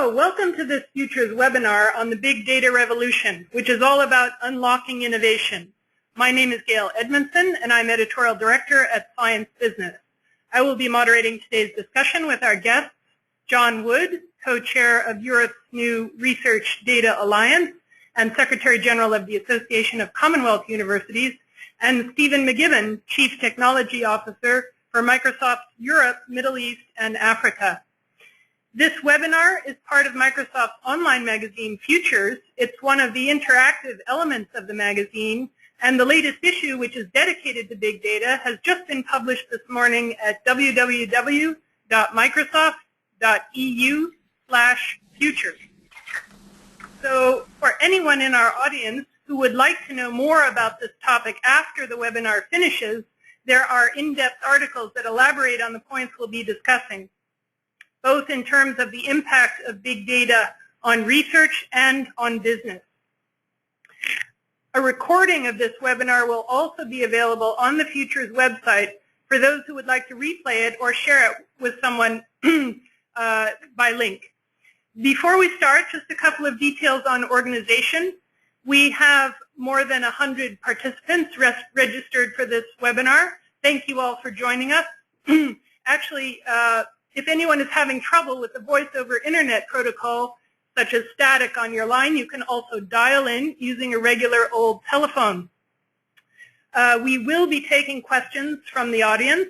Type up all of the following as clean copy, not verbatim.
Hello, welcome to this Futures webinar on the Big Data Revolution, which is all about unlocking innovation. My name is Gail Edmondson, and I'm Editorial Director at Science Business. I will be moderating today's discussion with our guests, John Wood, Co-Chair of Europe's new Research Data Alliance and Secretary General of the Association of Commonwealth Universities, and Stephen McGibbon, Chief Technology Officer for Microsoft Europe, Middle East, and Africa. This webinar is part of Microsoft's online magazine, Futures. It's one of the interactive elements of the magazine, and the latest issue, which is dedicated to big data, has just been published this morning at www.microsoft.eu/futures. So for anyone in our audience who would like to know more about this topic after the webinar finishes, there are in-depth articles that elaborate on the points we'll be discussing, both in terms of the impact of big data on research and on business. A recording of this webinar will also be available on the Futures website for those who would like to replay it or share it with someone by link. Before we start, just a couple of details on organization. We have more than 100 participants registered for this webinar. Thank you all for joining us. Actually, if anyone is having trouble with the voice over internet protocol, such as static on your line, you can also dial in using a regular old telephone. We will be taking questions from the audience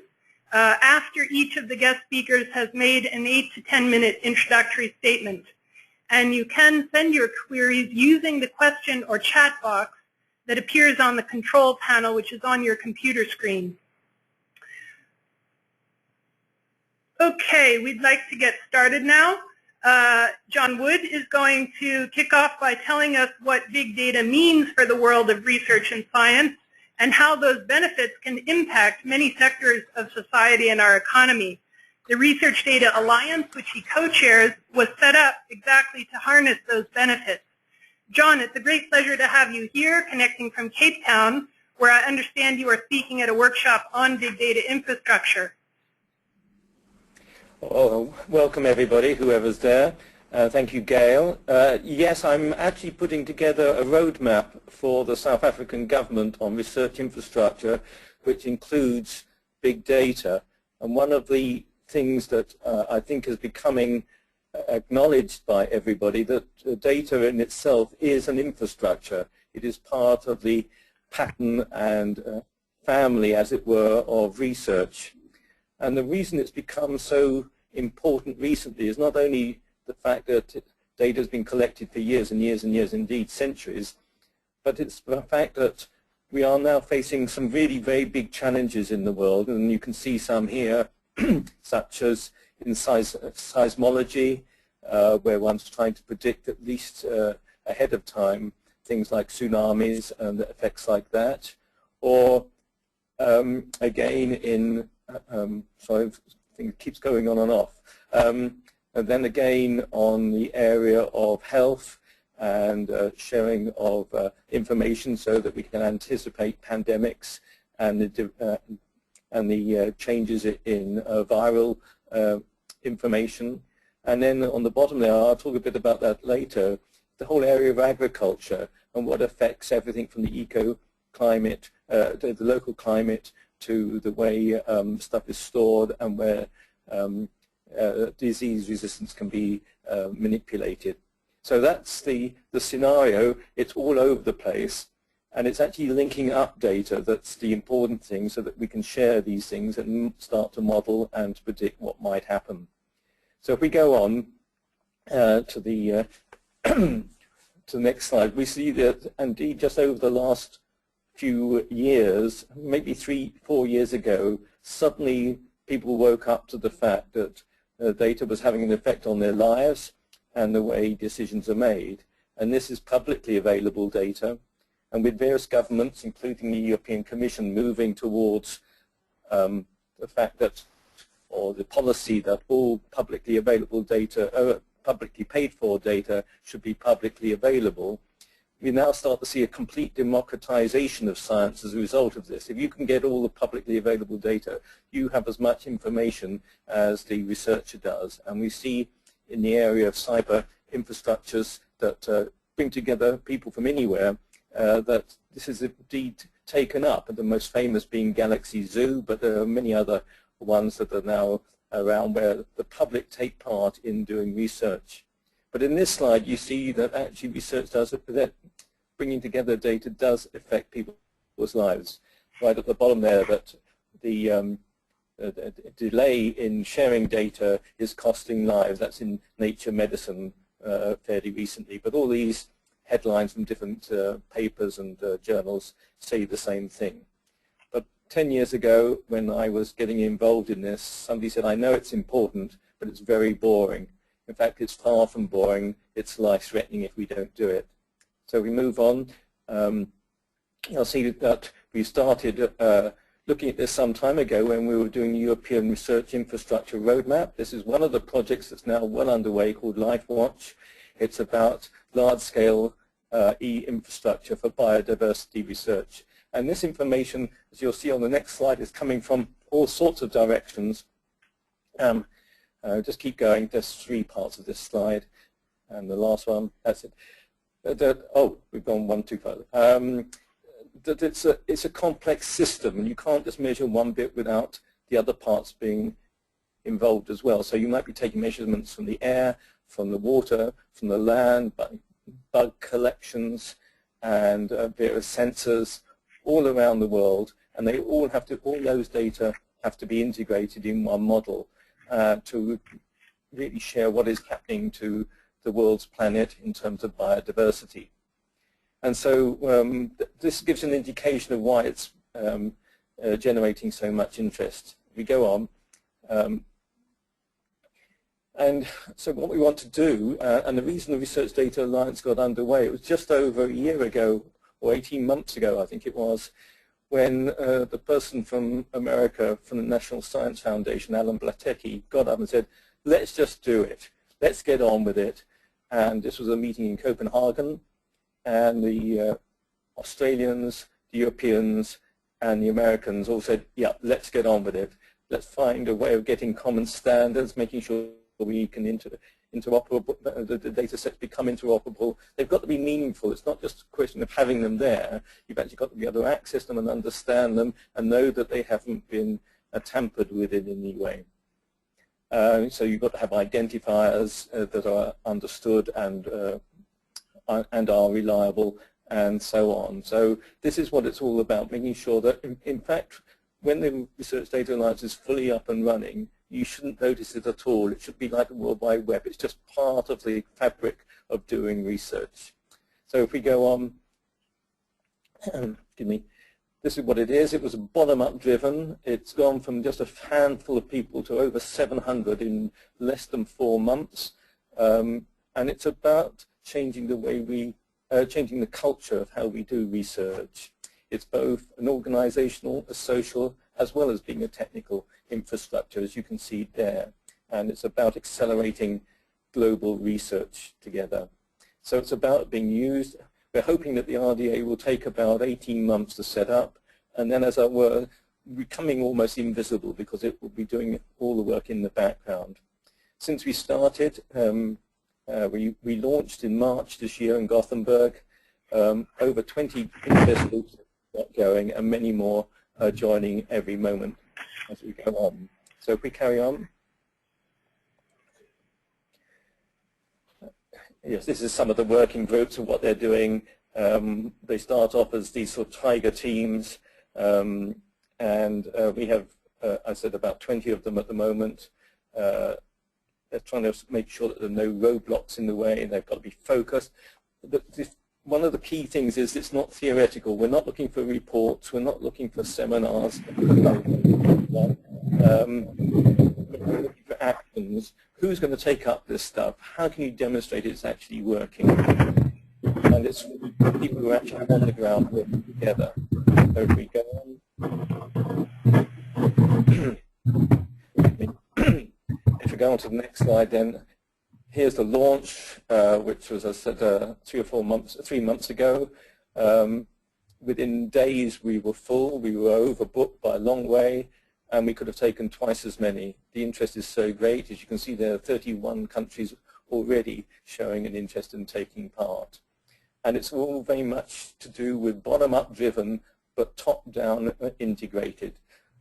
after each of the guest speakers has made an 8 to 10 minute introductory statement. And you can send your queries using the question or chat box that appears on the control panel, which is on your computer screen. Okay, we'd like to get started now. John Wood is going to kick off by telling us what big data means for the world of research and science and how those benefits can impact many sectors of society and our economy. The Research Data Alliance, which he co-chairs, was set up exactly to harness those benefits. John, it's a great pleasure to have you here, connecting from Cape Town, where I understand you are speaking at a workshop on big data infrastructure. Oh, welcome everybody, whoever's there. Thank you, Gail. Yes, I'm actually putting together a roadmap for the South African government on research infrastructure, which includes big data. And one of the things that I think is becoming acknowledged by everybody, that data in itself is an infrastructure. It is part of the pattern and family, as it were, of research. And the reason it's become so important recently is not only the fact that data has been collected for years and years and years, indeed centuries, but it's the fact that we are now facing some really very big challenges in the world, and you can see some here, such as in seismology, where one's trying to predict at least ahead of time things like tsunamis and effects like that, or again in sorry, I think it keeps going on and off. And then again on the area of health and sharing of information so that we can anticipate pandemics and the changes in viral information. And then on the bottom there, I'll talk a bit about that later, the whole area of agriculture and what affects everything from the eco-climate, the local climate, to the way stuff is stored and where disease resistance can be manipulated. So that's the scenario. It's all over the place, and it's actually linking up data that's the important thing, so that we can share these things and start to model and to predict what might happen. So if we go on to the to the next slide, we see that indeed just over the last few years, maybe 3-4 years ago, suddenly people woke up to the fact that data was having an effect on their lives and the way decisions are made. And this is publicly available data. And with various governments, including the European Commission, moving towards the fact that, or the policy that all publicly available data, publicly paid for data should be publicly available, we now start to see a complete democratization of science as a result of this. If you can get all the publicly available data, you have as much information as the researcher does. And we see in the area of cyber infrastructures that bring together people from anywhere, that this is indeed taken up, and the most famous being Galaxy Zoo, but there are many other ones that are now around where the public take part in doing research. But in this slide you see that actually research does, that bringing together data does affect people's lives. Right at the bottom there, that the delay in sharing data is costing lives. That's in Nature Medicine fairly recently. But all these headlines from different papers and journals say the same thing. But 10 years ago, when I was getting involved in this, somebody said, I know it's important, but it's very boring. In fact, it's far from boring. It's life-threatening if we don't do it. So we move on. You'll see that we started looking at this some time ago when we were doing the European Research Infrastructure Roadmap. This is one of the projects that's now well underway called LifeWatch. It's about large-scale e-infrastructure for biodiversity research. And this information, as you'll see on the next slide, is coming from all sorts of directions. Just keep going. There's 3 parts of this slide. And the last one, that's it. Oh, we've gone one too far. That it's a complex system, and you can't just measure one bit without the other parts being involved as well. So you might be taking measurements from the air, from the water, from the land, bug collections, and various sensors all around the world, and they all have to, all those data have to be integrated in one model to really share what is happening to the world's planet in terms of biodiversity. And so this gives an indication of why it's generating so much interest. We go on. And so what we want to do, and the reason the Research Data Alliance got underway, it was just over a year ago, or 18 months ago, I think it was, when the person from America, from the National Science Foundation, Alan Blatecki, got up and said, let's just do it. Let's get on with it. And this was a meeting in Copenhagen, and the Australians, the Europeans, and the Americans all said, yeah, let's get on with it. Let's find a way of getting common standards, making sure we can interoperable, the data sets become interoperable. They've got to be meaningful. It's not just a question of having them there. You've actually got to be able to access them and understand them and know that they haven't been tampered with in any way. So you've got to have identifiers that are understood and are reliable, and so on. So this is what it's all about, making sure that, in fact, when the Research Data Alliance is fully up and running, you shouldn't notice it at all. It should be like the World Wide Web. It's just part of the fabric of doing research. So if we go on, excuse me, this is what it is. It was bottom-up driven. It's gone from just a handful of people to over 700 in less than 4 months. And it's about changing the way we, changing the culture of how we do research. It's both an organizational, a social, as well as being a technical infrastructure, as you can see there. And it's about accelerating global research together. So it's about being used. We're hoping that the RDA will take about 18 months to set up, and then, as it were, becoming almost invisible because it will be doing all the work in the background. Since we started, we launched in March this year in Gothenburg. Over 20 interest groups got going, and many more are joining every moment as we go on. So if we carry on. Yes, this is some of the working groups and what they're doing. They start off as these sort of tiger teams, and we have, I said, about 20 of them at the moment. They're trying to make sure that there are no roadblocks in the way, and they've got to be focused. One of the key things is it's not theoretical. We're not looking for reports. We're not looking for seminars. We're looking for actions. Who's going to take up this stuff? How can you demonstrate it's actually working? And it's people who are actually on the ground working together. So if we go on. If we go on to the next slide, then here's the launch, which was, as I said, 3 months ago. Within days, we were full. We were overbooked by a long way, and we could have taken twice as many. The interest is so great. As you can see, there are 31 countries already showing an interest in taking part. And it's all very much to do with bottom-up driven, but top-down integrated.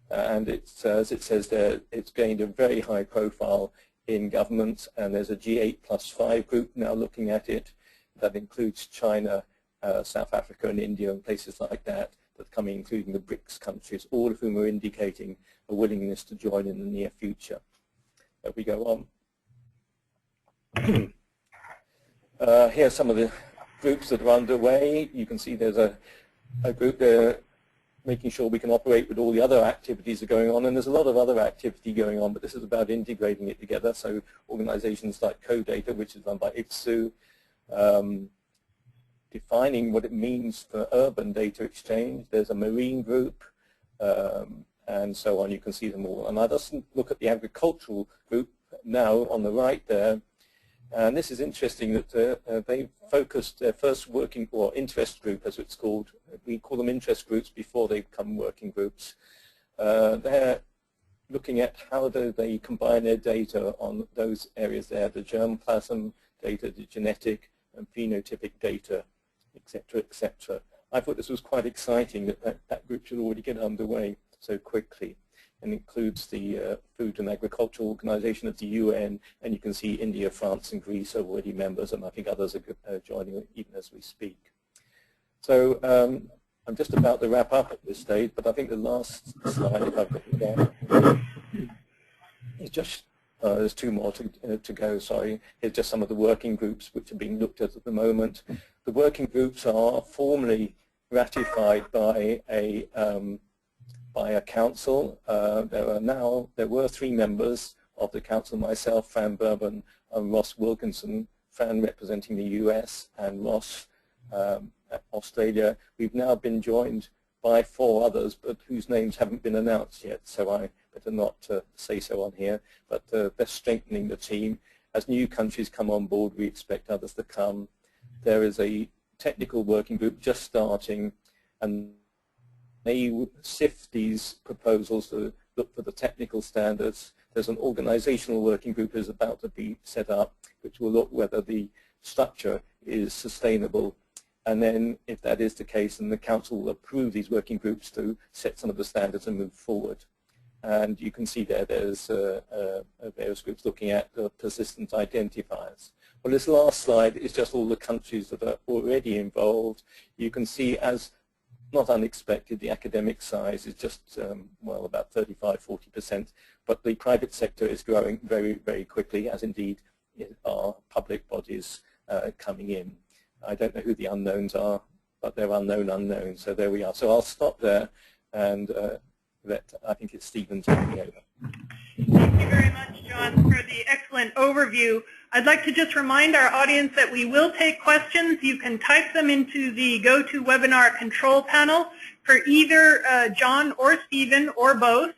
And it's, as it says there, it's gained a very high profile in governments, and there's a G8+5 group now looking at it that includes China, South Africa and India and places like that, that coming, including the BRICS countries, all of whom are indicating a willingness to join in the near future. If we go on. Here are some of the groups that are underway. You can see there's a group there making sure we can operate with all the other activities that are going on, and there's a lot of other activity going on, but this is about integrating it together. So organizations like CoData, which is run by IPSU, defining what it means for urban data exchange. There's a marine group, and so on. You can see them all. And I just look at the agricultural group now on the right there. And this is interesting that they focused their first working, or interest group as it's called. We call them interest groups before they become working groups. They're looking at how do they combine their data on those areas there, the germplasm data, the genetic and phenotypic data, etc., etc. I thought this was quite exciting that group should already get underway so quickly, and includes the Food and Agriculture Organization of the UN, and you can see India, France, and Greece are already members, and I think others are joining even as we speak. So I'm just about to wrap up at this stage, but I think the last slide, if I've got it down, is just, there's two more to go, sorry. Here's just some of the working groups which are being looked at the moment. The working groups are formally ratified by a council. There were 3 members of the council, myself, Fran Bourbon, and Ross Wilkinson, Fran representing the US and Ross Australia. We've now been joined by 4 others, but whose names haven't been announced yet, so I better not say so on here. But they're strengthening the team. As new countries come on board, we expect others to come. There is a technical working group just starting, and they sift these proposals to look for the technical standards. There's an organizational working group that is about to be set up, which will look whether the structure is sustainable. And then if that is the case, then the council will approve these working groups to set some of the standards and move forward. And you can see there's various groups looking at the persistent identifiers. Well, this last slide is just all the countries that are already involved. You can see, as not unexpected, the academic size is just, well, about 35–40%, but the private sector is growing very, very quickly, as indeed are public bodies coming in. I don't know who the unknowns are, but they're unknown unknowns, so there we are. So I'll stop there, and I think it's Stephen taking over. Thank you very much, John, for the excellent overview. I'd like to just remind our audience that we will take questions. You can type them into the GoToWebinar control panel for either John or Stephen or both,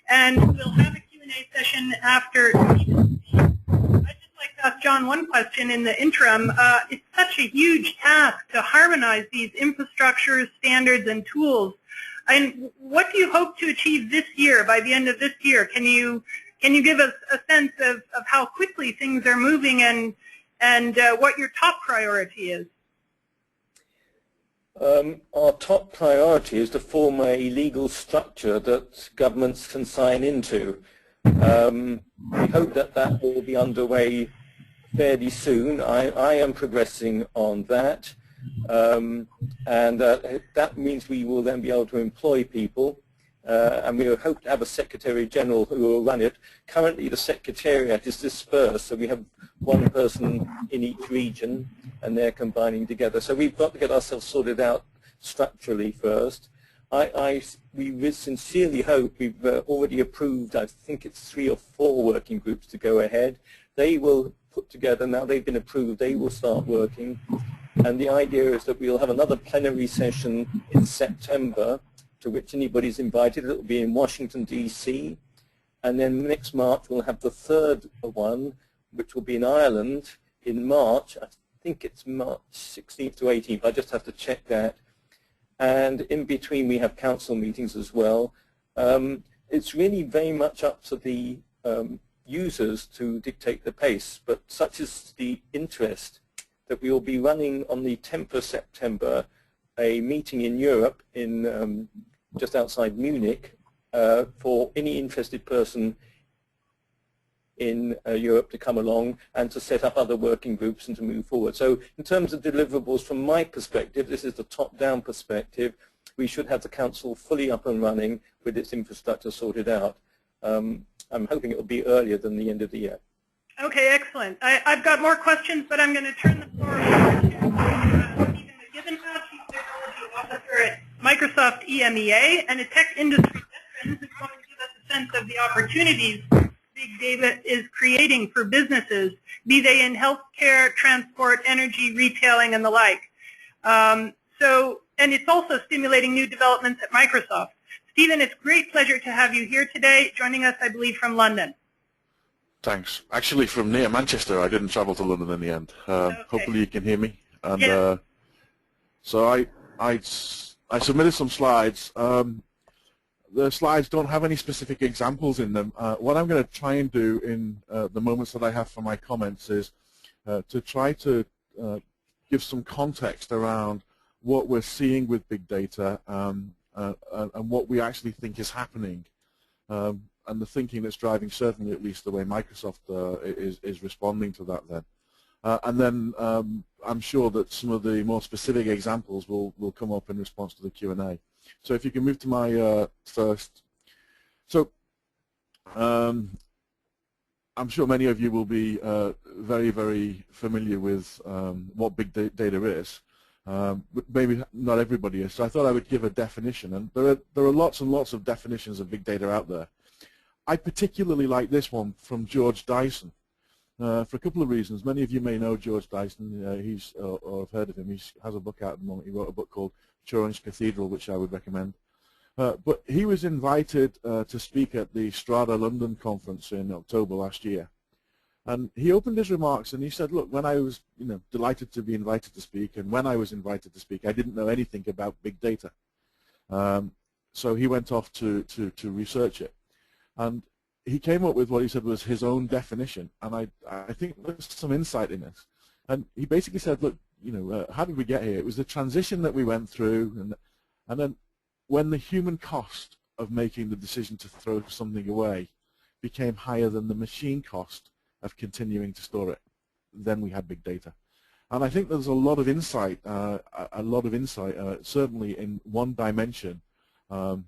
and we'll have a Q&A session after Stephen speaks. I'd just like to ask John one question in the interim. It's such a huge task to harmonize these infrastructures, standards, and tools. And what do you hope to achieve this year, by the end of this year? Can you give us a sense of how quickly things are moving and what your top priority is? Our top priority is to form a legal structure that governments can sign into. We hope that will be underway fairly soon. I am progressing on that. And that means we will then be able to employ people, and we hope to have a Secretary General who will run it. Currently the Secretariat is dispersed, so we have one person in each region, and they're combining together. So we've got to get ourselves sorted out structurally first. We sincerely hope we've already approved, I think it's 3 or 4 working groups to go ahead. They will put together, now they've been approved, they will start working. And the idea is that we'll have another plenary session in September, to which anybody's invited. It will be in Washington, D.C. And then next March we'll have the 3rd one, which will be in Ireland in March. I think it's March 16th to 18th. I just have to check that. And in between we have council meetings as well. It's really very much up to the users to dictate the pace, but such is the interest that we will be running on the 10th of September a meeting in Europe, in just outside Munich, for any interested person in Europe to come along and to set up other working groups and to move forward. So in terms of deliverables, from my perspective, this is the top-down perspective, we should have the Council fully up and running with its infrastructure sorted out. I'm hoping it will be earlier than the end of the year. Okay, excellent. I've got more questions, but I'm going to turn the floor over to Stephen McGivenhow, Chief Technology Officer at Microsoft EMEA, and a tech industry veteran who's going to give us a sense of the opportunities big data is creating for businesses, be they in healthcare, transport, energy, retailing, and the like. And it's also stimulating new developments at Microsoft. Stephen, it's a great pleasure to have you here today, joining us, I believe, from London. Thanks. Actually, from near Manchester. I didn't travel to London in the end. Okay. Hopefully you can hear me. And yes. So I submitted some slides. The slides don't have any specific examples in them. What I'm going to try and do in the moments that I have for my comments is to try to give some context around what we're seeing with big data and what we actually think is happening, and the thinking that's driving certainly at least the way Microsoft is responding to that then. And then I'm sure that some of the more specific examples will come up in response to the Q&A. So if you can move to my first. So I'm sure many of you will be very, very familiar with what big data is. But maybe not everybody is. So I thought I would give a definition. And there are lots and lots of definitions of big data out there. I particularly like this one from George Dyson for a couple of reasons. Many of you may know George Dyson. Or have heard of him. He has a book out at the moment. He wrote a book called Turing's Cathedral, which I would recommend. But he was invited to speak at the Strada London conference in October last year. And he opened his remarks and he said, look, when I was delighted to be invited to speak, and when I was invited to speak, I didn't know anything about big data. So he went off to research it. And he came up with what he said was his own definition. And I think there's some insight in this. And he basically said, look, how did we get here? It was the transition that we went through, and then when the human cost of making the decision to throw something away became higher than the machine cost of continuing to store it, then we had big data. And I think there's a lot of insight, certainly in one dimension of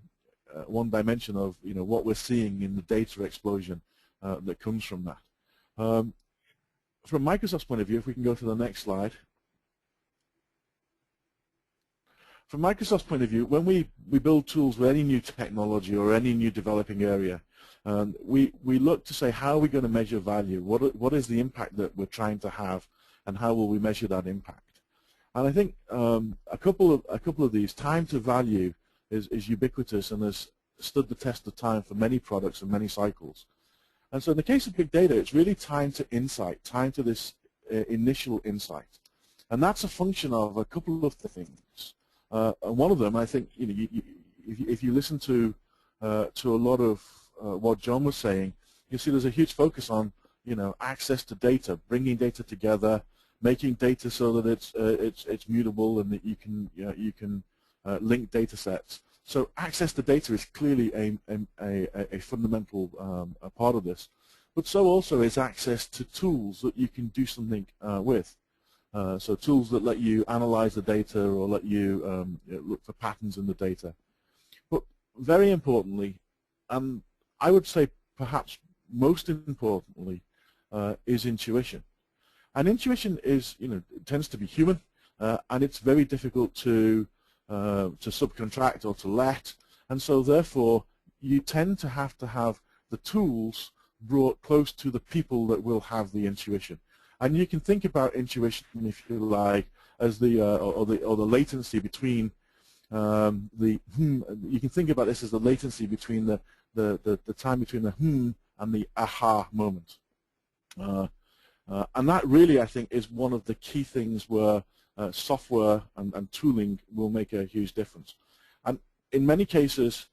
what we're seeing in the data explosion that comes from that. From Microsoft's point of view, if we can go to the next slide. From Microsoft's point of view, when we build tools with any new technology or any new developing area, we look to say, how are we going to measure value? What is the impact that we're trying to have, and how will we measure that impact? And I think a couple of these, time to value is ubiquitous and has stood the test of time for many products and many cycles. And so in the case of big data, it's really time to insight, time to this initial insight. And that's a function of a couple of things. And one of them, I think, if you listen to a lot of what John was saying, you'll see there's a huge focus on, access to data, bringing data together, making data so that it's mutable and that you can link data sets. So access to data is clearly a fundamental part of this, but so also is access to tools that you can do something with. So tools that let you analyze the data or let you look for patterns in the data. But very importantly, and I would say perhaps most importantly, is intuition. And intuition is, tends to be human, and it's very difficult to subcontract or to let, and so therefore you tend to have the tools brought close to the people that will have the intuition. And you can think about intuition, if you like, as the latency between you can think about this as the latency between the time between the and the aha moment. And that really, I think, is one of the key things where software and tooling will make a huge difference. And in many cases,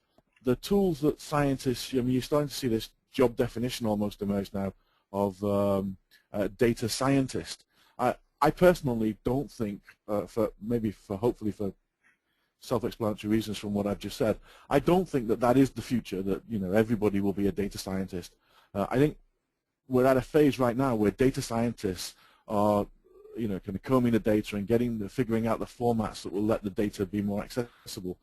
the tools that scientists, you're starting to see this job definition almost emerged now of data scientist. I personally don't think, hopefully for self-explanatory reasons from what I've just said, I don't think that that is the future, that everybody will be a data scientist. I think we're at a phase right now where data scientists are kind of combing the data and figuring out the formats that will let the data be more accessible.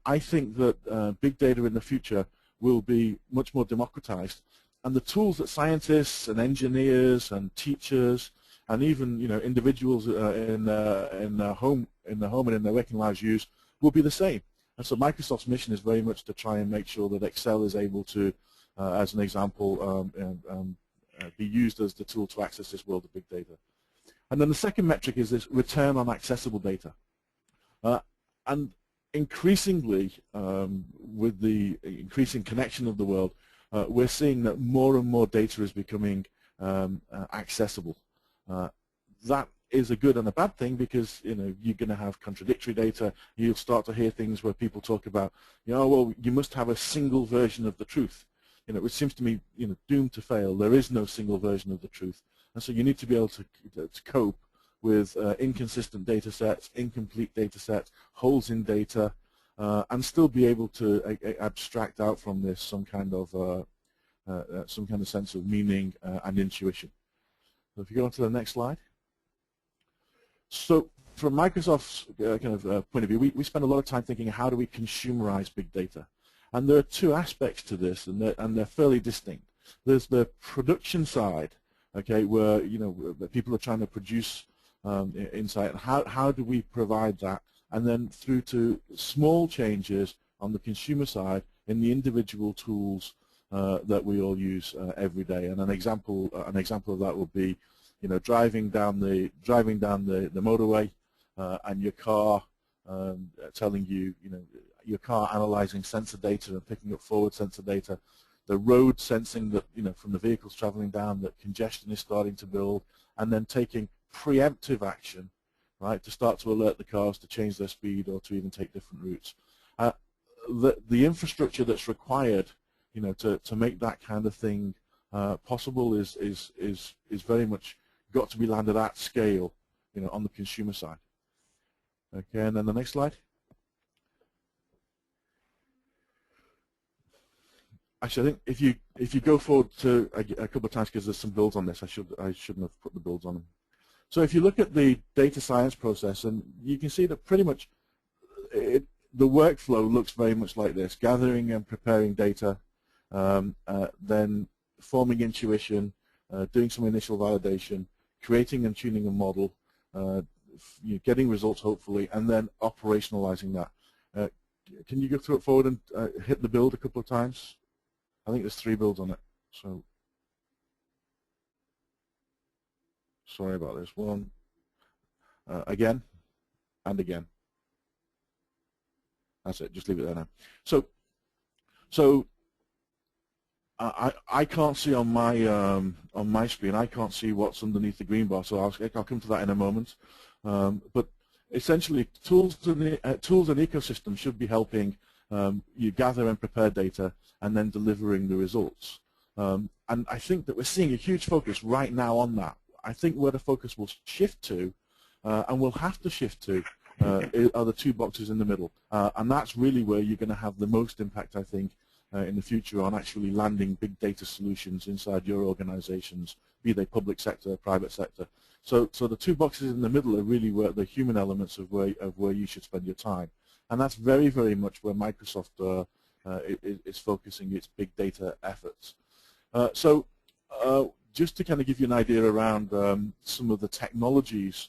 I think that big data in the future will be much more democratized, and the tools that scientists and engineers and teachers and even individuals in the home and in their working lives use will be the same. And so Microsoft's mission is very much to try and make sure that Excel is able to, as an example, be used as the tool to access this world of big data. And then the second metric is this return on accessible data. And increasingly, with the increasing connection of the world, we're seeing that more and more data is becoming accessible. That is a good and a bad thing, because you're going to have contradictory data. You'll start to hear things where people talk about, well, you must have a single version of the truth, which seems to me doomed to fail. There is no single version of the truth, and so you need to be able to cope with inconsistent data sets, incomplete data sets, holes in data, and still be able to abstract out from this some kind of sense of meaning and intuition. So if you go on to the next slide. So from Microsoft's point of view, we spend a lot of time thinking, how do we consumerize big data? And there are two aspects to this, and they're fairly distinct. There's the production side, okay, where people are trying to produce insight, and how do we provide that? And then through to small changes on the consumer side in the individual tools that we all use every day. And an example of that would be, driving down the motorway and your car telling you, your car analyzing sensor data and picking up forward sensor data, the road sensing that from the vehicles traveling down that congestion is starting to build, and then taking preemptive action, right, to start to alert the cars to change their speed or to even take different routes. The infrastructure that's required, to make that kind of thing possible is very much got to be landed at scale, on the consumer side. Okay, and then the next slide. Actually, I think if you go forward to a couple of times, because there's some builds on this, I shouldn't have put the builds on them. So if you look at the data science process, and you can see that pretty much the workflow looks very much like this: gathering and preparing data, then forming intuition, doing some initial validation, creating and tuning a model, getting results hopefully, and then operationalizing that. Can you go through it forward and hit the build a couple of times? I think there's 3 builds on it. So sorry about this. One, again, and again. That's it. Just leave it there now. So I can't see on my screen. I can't see what's underneath the green bar. So I'll come to that in a moment. But essentially, tools and ecosystems should be helping you gather and prepare data, and then delivering the results. And I think that we're seeing a huge focus right now on that. I think where the focus will shift to, and will have to shift to, are the 2 boxes in the middle. And that's really where you're going to have the most impact, I think, in the future on actually landing big data solutions inside your organizations, be they public sector or private sector. So the 2 boxes in the middle are really where the human elements of where you should spend your time. And that's very, very much where Microsoft is focusing its big data efforts. Just to kind of give you an idea around some of the technologies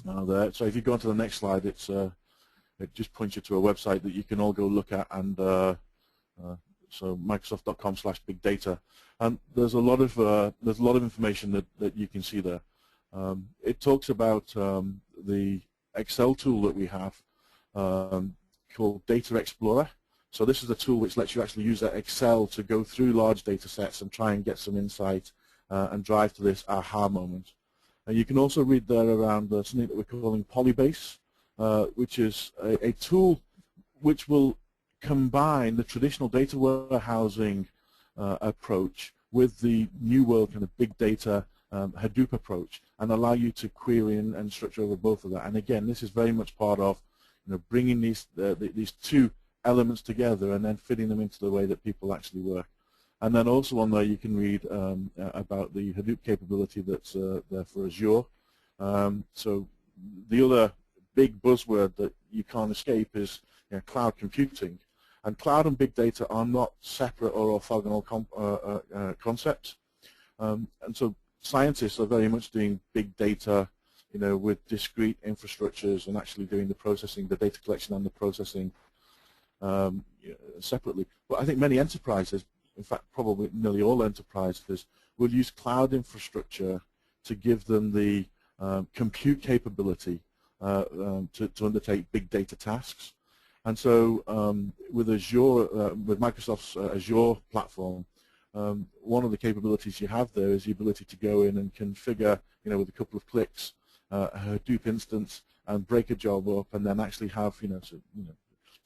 there. So if you go on to the next slide, it just points you to a website that you can all go look at, and so Microsoft.com/bigdata, and there's a lot of information that you can see there. It talks about the Excel tool that we have called Data Explorer. So this is a tool which lets you actually use that Excel to go through large data sets and try and get some insight and drive to this aha moment. And you can also read there around something that we're calling Polybase, which is a tool which will combine the traditional data warehousing approach with the new world kind of big data Hadoop approach, and allow you to query and structure over both of that. And again, this is very much part of bringing these two elements together and then fitting them into the way that people actually work. And then also on there you can read about the Hadoop capability that's there for Azure. So the other big buzzword that you can't escape is cloud computing. And cloud and big data are not separate or orthogonal concepts. And so scientists are very much doing big data with discrete infrastructures and actually doing the processing, the data collection and the processing separately. But I think many enterprises, in fact probably nearly all enterprises, will use cloud infrastructure to give them the compute capability to undertake big data tasks. And so with Azure, with Microsoft's Azure platform, one of the capabilities you have there is the ability to go in and configure, with a couple of clicks, a Hadoop instance and break a job up, and then actually have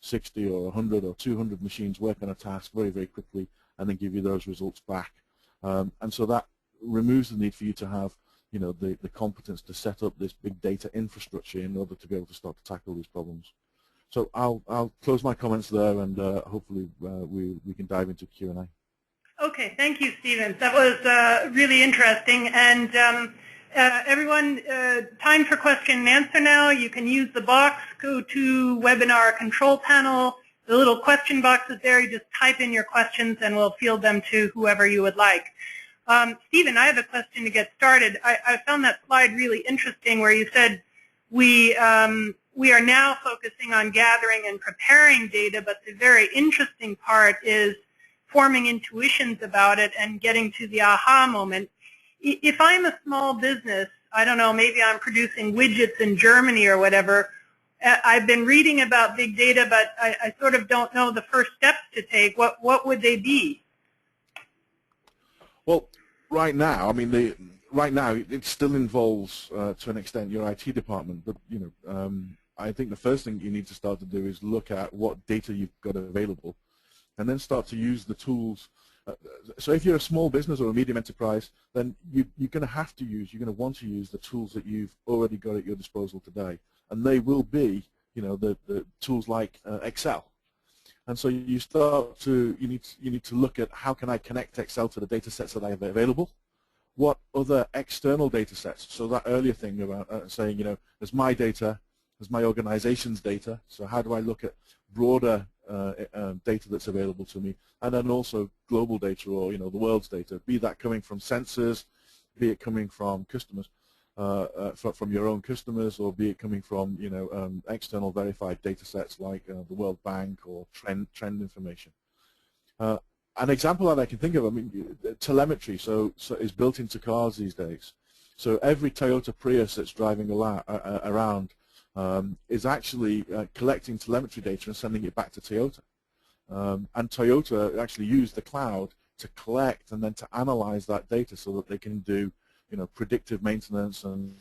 60 or 100 or 200 machines work on a task very, very quickly, and then give you those results back. And so that removes the need for you to have the competence to set up this big data infrastructure in order to be able to start to tackle these problems. So I'll close my comments there, and hopefully we can dive into Q&A. Okay, thank you, Stephen. That was really interesting. And everyone, time for question and answer now. You can use the box, go to webinar control panel. The little question box is there. You just type in your questions, and we'll field them to whoever you would like. Stephen, I have a question to get started. I found that slide really interesting where you said we are now focusing on gathering and preparing data, but the very interesting part is forming intuitions about it and getting to the aha moment. If I'm a small business, I don't know, maybe I'm producing widgets in Germany or whatever, I've been reading about big data, but I sort of don't know the first steps to take. What would they be? Well, right now, it still involves, to an extent, your IT department. But I think the first thing you need to start to do is look at what data you've got available, and then start to use the tools. So if you're a small business or a medium enterprise, then you're going to want to use the tools that you've already got at your disposal today, and they will be, the tools like Excel. And so you need to look at how can I connect Excel to the data sets that I have available. What other external data sets? So that earlier thing about saying, there's my data, there's my organization's data. So how do I look at broader data that's available to me, and then also global data, or the world's data, be that coming from sensors, be it coming from customers, from your own customers, or be it coming from external verified data sets like the World Bank or trend information. An example that I can think of, telemetry, so is built into cars these days. So every Toyota Prius that's driving around is actually collecting telemetry data and sending it back to Toyota. And Toyota actually use the cloud to collect and then to analyze that data so that they can do predictive maintenance and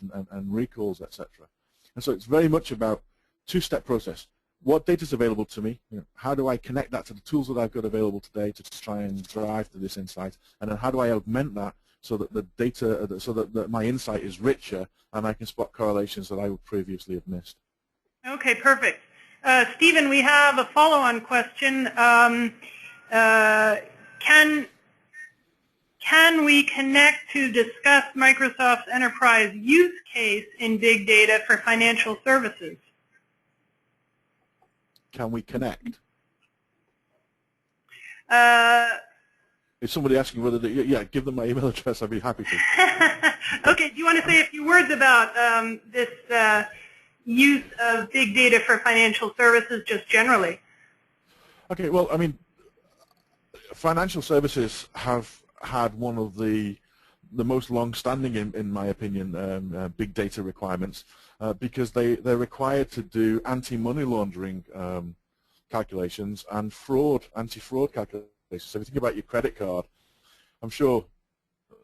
recalls, etc. And so it's very much about two-step process. What data is available to me? How do I connect that to the tools that I've got available today to try and drive to this insight? And then how do I augment that so that the data, so that my insight is richer and I can spot correlations that I would previously have missed? Okay, perfect. Stephen, we have a follow-on question. Can we connect to discuss Microsoft's enterprise use case in big data for financial services? Can we connect? Is somebody asking whether they, give them my email address, I'd be happy to. Okay, do you want to say a few words about this use of big data for financial services just generally? Okay, well, financial services have had one of the most long-standing, in my opinion, big data requirements because they're required to do anti-money laundering calculations and anti-fraud calculations. So if you think about your credit card, I'm sure,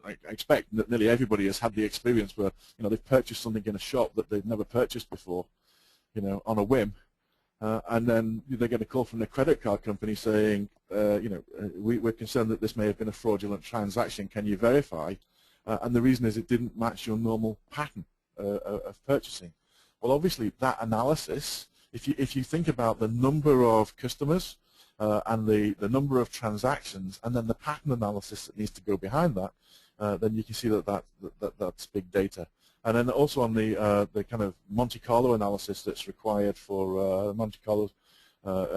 I expect that nearly everybody has had the experience where they've purchased something in a shop that they've never purchased before, on a whim, and then they get a call from the credit card company saying, we're concerned that this may have been a fraudulent transaction. Can you verify? And the reason is it didn't match your normal pattern of purchasing. Well, obviously, that analysis, if you think about the number of customers and the number of transactions, and then the pattern analysis that needs to go behind that, then you can see that's big data. And then also on the kind of Monte Carlo analysis that's required for Monte Carlo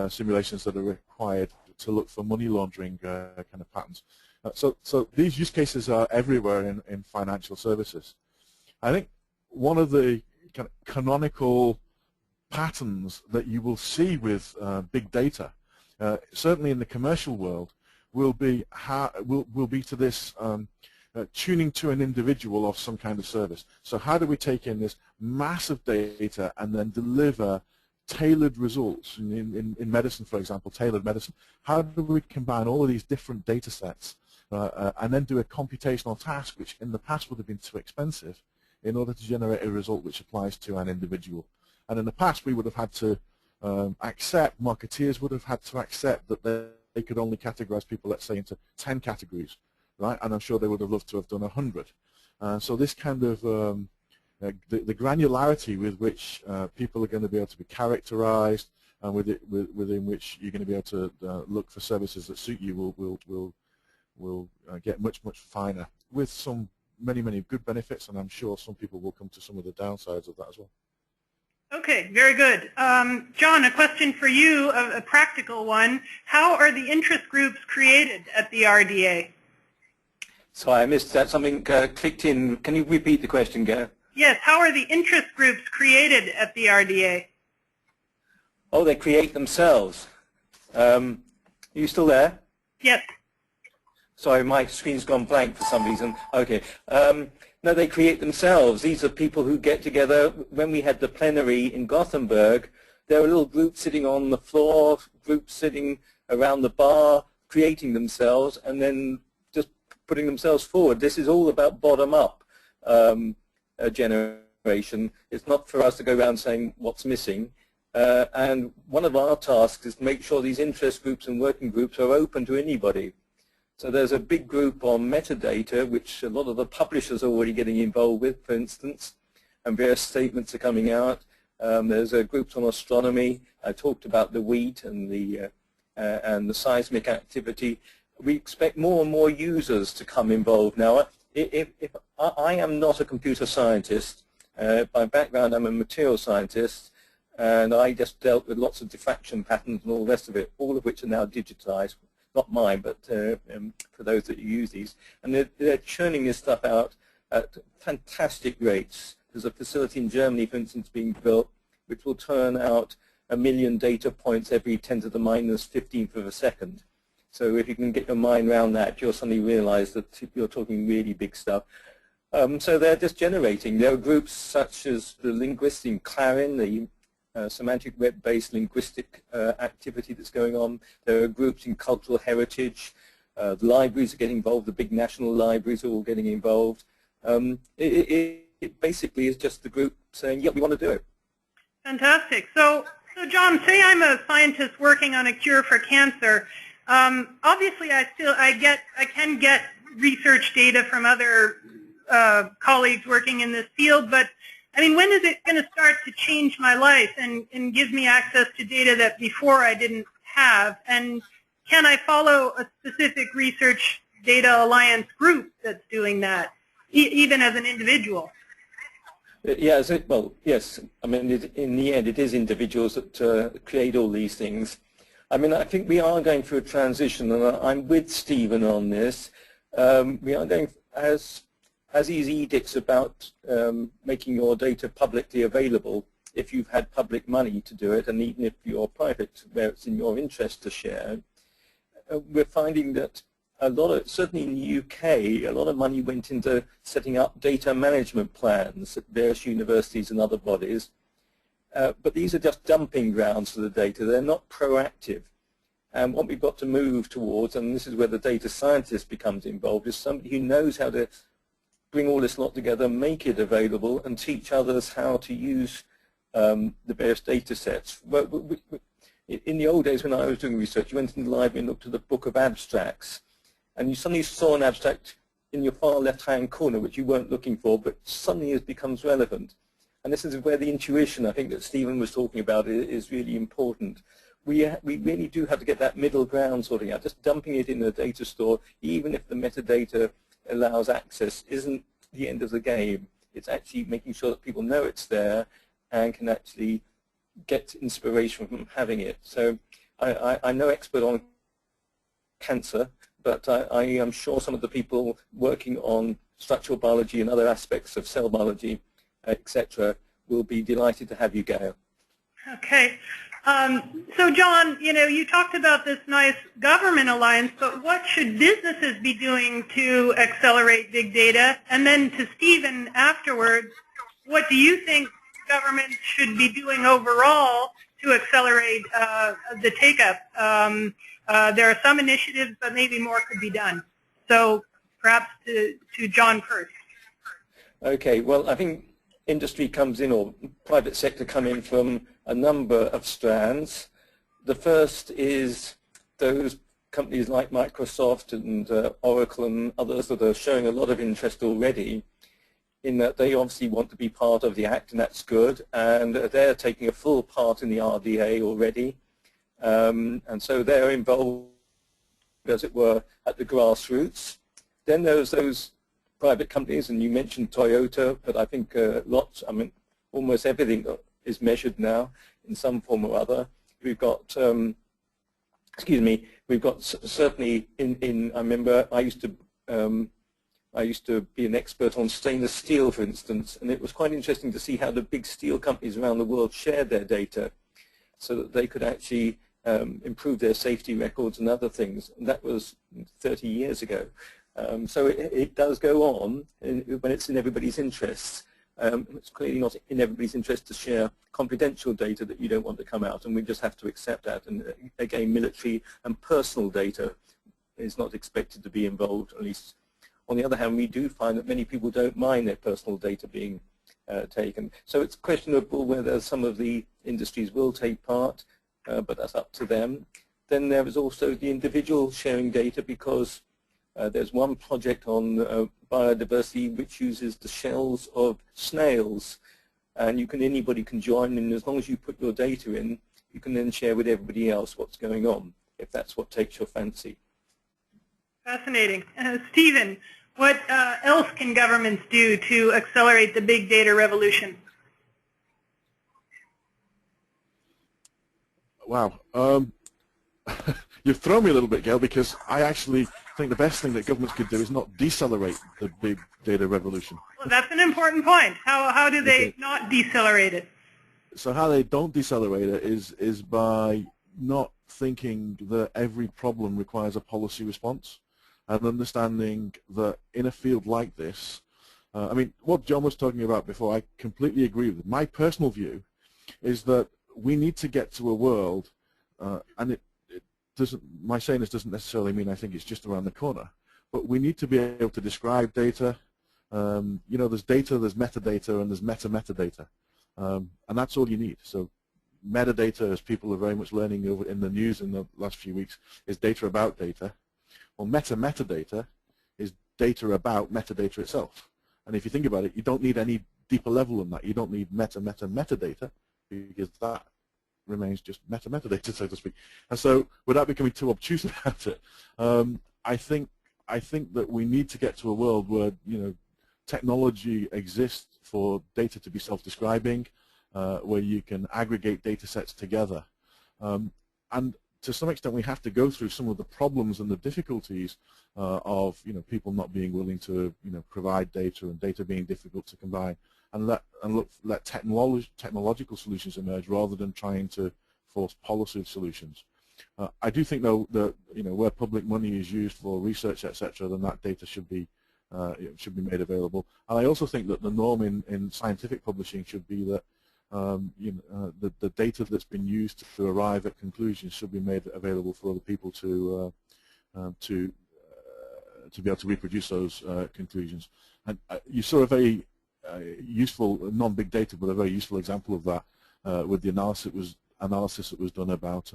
simulations that are required to look for money laundering kind of patterns. So these use cases are everywhere in financial services. I think one of the kind of canonical patterns that you will see with big data, certainly in the commercial world, will be to this tuning to an individual of some kind of service. So how do we take in this massive data and then deliver tailored results? In medicine, for example, tailored medicine. How do we combine all of these different data sets and then do a computational task which in the past would have been too expensive in order to generate a result which applies to an individual? And in the past we would have had to marketeers would have had to accept that they could only categorize people, let's say, into 10 categories. Right? And I'm sure they would have loved to have done 100. So this kind of the granularity with which people are going to be able to be characterized and within which you're going to be able to look for services that suit you will get much finer, with some many good benefits, and I'm sure some people will come to some of the downsides of that as well. Okay, very good. John, a question for you, a practical one. How are the interest groups created at the RDA? Sorry, I missed that. Something clicked in. Can you repeat the question, Gail? Yes, how are the interest groups created at the RDA? Oh, they create themselves. Are you still there? Yes. Sorry, my screen's gone blank for some reason. Okay. No, they create themselves. These are people who get together. When we had the plenary in Gothenburg, there were little groups sitting on the floor, groups sitting around the bar, creating themselves, and then just putting themselves forward. This is all about bottom-up generation. It's not for us to go around saying what's missing. And one of our tasks is to make sure these interest groups and working groups are open to anybody. So there's a big group on metadata, which a lot of the publishers are already getting involved with, for instance, and various statements are coming out. There's a group on astronomy. I talked about the wheat and the seismic activity. We expect more and more users to come involved now. If I am not a computer scientist, by background I'm a material scientist, and I just dealt with lots of diffraction patterns and all the rest of it, all of which are now digitized. Not mine, but for those that use these. And they're churning this stuff out at fantastic rates. There's a facility in Germany, for instance, being built, which will turn out 1 million data points every 10 to the minus 15th of a second. So if you can get your mind around that, you'll suddenly realize that you're talking really big stuff. So they're just generating. There are groups such as the linguists in Clarin, the semantic web-based linguistic activity that's going on. There are groups in cultural heritage. The libraries are getting involved. The big national libraries are all getting involved. It basically is just the group saying, yeah, we want to do it. Fantastic. So John, say I'm a scientist working on a cure for cancer. Obviously, I can get research data from other colleagues working in this field, but I mean, when is it going to start to change my life and give me access to data that before I didn't have? And can I follow a specific research data alliance group that's doing that, even as an individual? Yeah, well, yes. I mean, in the end, it is individuals that create all these things. I mean, I think we are going through a transition, and I'm with Stephen on this. We are going, as these edicts about making your data publicly available, if you've had public money to do it, and even if you're private, where it's in your interest to share, we're finding that a lot of, certainly in the UK, a lot of money went into setting up data management plans at various universities and other bodies. But these are just dumping grounds for the data. They're not proactive. And what we've got to move towards, and this is where the data scientist becomes involved, is somebody who knows how to bring all this lot together, make it available, and teach others how to use the various data sets. In the old days when I was doing research, you went in the library and looked at the book of abstracts, and you suddenly saw an abstract in your far left-hand corner which you weren't looking for, but suddenly it becomes relevant. And this is where the intuition, I think, that Stephen was talking about is really important. We really do have to get that middle ground sorting out. Just dumping it in a data store, even if the metadata allows access, isn't the end of the game. It's actually making sure that people know it's there and can actually get inspiration from having it. So I'm no expert on cancer, but I am sure some of the people working on structural biology and other aspects of cell biology, etc., will be delighted to have you, Gail. Okay. So John, you talked about this nice government alliance, but what should businesses be doing to accelerate big data? And then to Stephen afterwards, what do you think government should be doing overall to accelerate the take-up? There are some initiatives, but maybe more could be done. So perhaps to John first. Okay, well, I think industry comes in, or private sector come in from a number of strands. The first is those companies like Microsoft and Oracle and others that are showing a lot of interest already, in that they obviously want to be part of the Act, and that's good, and they're taking a full part in the RDA already, and so they're involved, as it were, at the grassroots. Then there's those private companies, and you mentioned Toyota, but I think almost everything is measured now in some form or other. We've got, we've got certainly I remember I used to be an expert on stainless steel, for instance, and it was quite interesting to see how the big steel companies around the world shared their data so that they could actually improve their safety records and other things. And that was 30 years ago. So it does go on when it's in everybody's interests. It's clearly not in everybody's interest to share confidential data that you don't want to come out, and we just have to accept that. And again, military and personal data is not expected to be involved, at least. On the other hand, we do find that many people don't mind their personal data being taken. So it's questionable whether some of the industries will take part, but that's up to them. Then there is also the individual sharing data, because there's one project on biodiversity which uses the shells of snails, and anybody can join, and as long as you put your data in, you can then share with everybody else what's going on, if that's what takes your fancy. Fascinating. Stephen, what else can governments do to accelerate the big data revolution? Wow. You've thrown me a little bit, Gail, because I actually think the best thing that governments could do is not decelerate the big data revolution. Well, that's an important point. How do they not decelerate it? So how they don't decelerate it is by not thinking that every problem requires a policy response, and understanding that in a field like this, what John was talking about before, I completely agree with. My personal view is that we need to get to a world, and my saying this doesn't necessarily mean I think it's just around the corner, but we need to be able to describe data. There's data, there's metadata, and there's meta-metadata, and that's all you need. So metadata, as people are very much learning over in the news in the last few weeks, is data about data. Well, meta-metadata is data about metadata itself. And if you think about it, you don't need any deeper level than that. You don't need metadata, because that remains just metadata, so to speak. And so, without becoming too obtuse about it, I think that we need to get to a world where technology exists for data to be self-describing, where you can aggregate data sets together, and to some extent we have to go through some of the problems and the difficulties of people not being willing to provide data, and data being difficult to combine, and let technological solutions emerge rather than trying to force policy solutions. I do think though that where public money is used for research, etc., then that data should be made available. And I also think that the norm in scientific publishing should be that the data that's been used to arrive at conclusions should be made available for other people to be able to reproduce those conclusions. And you saw a very useful, non-big data, but a very useful example of that with the analysis that was done about